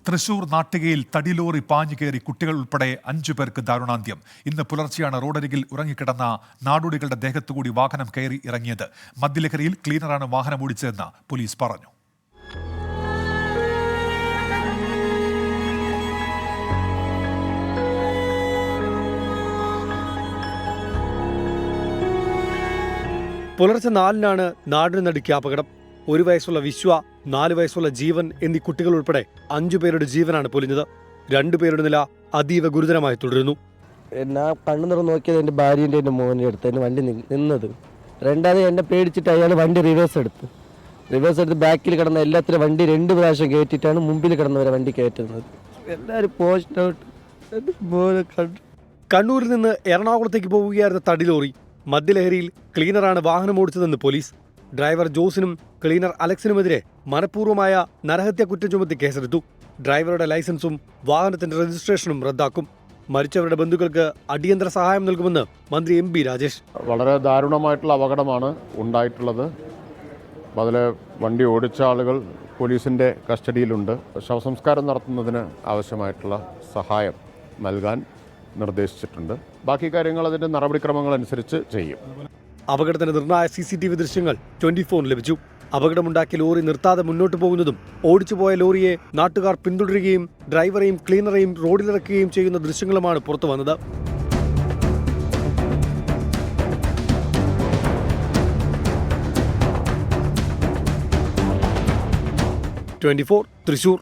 തൃശൂർ നാട്ടികയിൽ തടിലോറി പാഞ്ഞുകയറി കുട്ടികൾ ഉൾപ്പെടെ 5 പേർക്ക് ദാരുണാന്ത്യം. ഇന്ന് പുലർച്ചെയാണ് റോഡരികിൽ ഉറങ്ങിക്കിടന്ന നാടോടികളുടെ ദേഹത്തുകൂടി വാഹനം കയറി ഇറങ്ങിയത്. മദ്യലഹരിയിൽ ക്ലീനറാണ് വാഹനം ഓടിച്ചതെന്ന് പോലീസ് പറഞ്ഞു. പുലർച്ചെ 4-നാണ് നാടിന് നടുക്കിയ അപകടം. 1 വയസ്സുള്ള വിശ്വ, 4 വയസ്സുള്ള ജീവൻ എന്നീ കുട്ടികൾ ഉൾപ്പെടെ 5 പേരുടെ ജീവനാണ് പൊലിഞ്ഞത്. 2 പേരുടെ നില അതീവ ഗുരുതരമായി തുടരുന്നു. ഞാൻ കണ്ണു തുറന്ന് നോക്കിയത് എൻ്റെ ഭാര്യൻ്റെ എൻ്റെ മോൻ്റെ അടുത്ത് എൻ്റെ വണ്ടി നിന്നത്. രണ്ടാമത് എന്നെ പേടിച്ചിട്ട് അയാൾ വണ്ടി റിവേഴ്സ് എടുത്ത് ബാക്കിൽ കിടന്ന എല്ലാത്തിലും വണ്ടി 2 പ്രാവശ്യം കയറ്റിയിട്ടാണ് മുമ്പിൽ കിടന്നവരെ വണ്ടി കയറ്റുന്നത്. എല്ലാവരും പോസ്റ്റ് ഔട്ട്. കണ്ണൂരിൽ നിന്ന് എറണാകുളത്തേക്ക് പോവുകയായിരുന്ന തടിലോറി മദ്യലഹരിയിൽ ക്ലീനറാണ് വാഹനം ഓടിച്ചതെന്ന് പോലീസ്. ഡ്രൈവർ ജോസിനും ക്ലീനർ അലക്സിനുമെതിരെ മനഃപൂർവ്വമായ നരഹത്യ കുറ്റം ചുമത്തി കേസെടുത്തു. ഡ്രൈവറുടെ ലൈസൻസും വാഹനത്തിന്റെ രജിസ്ട്രേഷനും റദ്ദാക്കും. മരിച്ചവരുടെ ബന്ധുക്കൾക്ക് അടിയന്തര സഹായം നൽകുമെന്ന് മന്ത്രി MP രാജേഷ്. വളരെ ദാരുണമായിട്ടുള്ള അപകടമാണ് ഉണ്ടായിട്ടുള്ളത്. അതിലെ വണ്ടി ഓടിച്ച ആളുകൾ പോലീസിൻ്റെ കസ്റ്റഡിയിലുണ്ട്. ശവസംസ്കാരം നടത്തുന്നതിന് ആവശ്യമായിട്ടുള്ള സഹായം നൽകാൻ നിർദ്ദേശിച്ചിട്ടുണ്ട്. ബാക്കി കാര്യങ്ങൾ അതിൻ്റെ നടപടിക്രമങ്ങൾ അനുസരിച്ച് ചെയ്യും. അപകടത്തിന് നിർണായ CCTV ദൃശ്യങ്ങൾ 24 ലഭിച്ചു. അപകടമുണ്ടാക്കിയ ലോറി നിർത്താതെ മുന്നോട്ട് പോകുന്നതും ഓടിച്ചുപോയ ലോറിയെ നാട്ടുകാർ പിന്തുടരുകയും ഡ്രൈവറെയും ക്ലീനറെയും റോഡിലിറക്കുകയും ചെയ്യുന്ന ദൃശ്യങ്ങളുമാണ് പുറത്തു വന്നത്. 24 തൃശൂർ.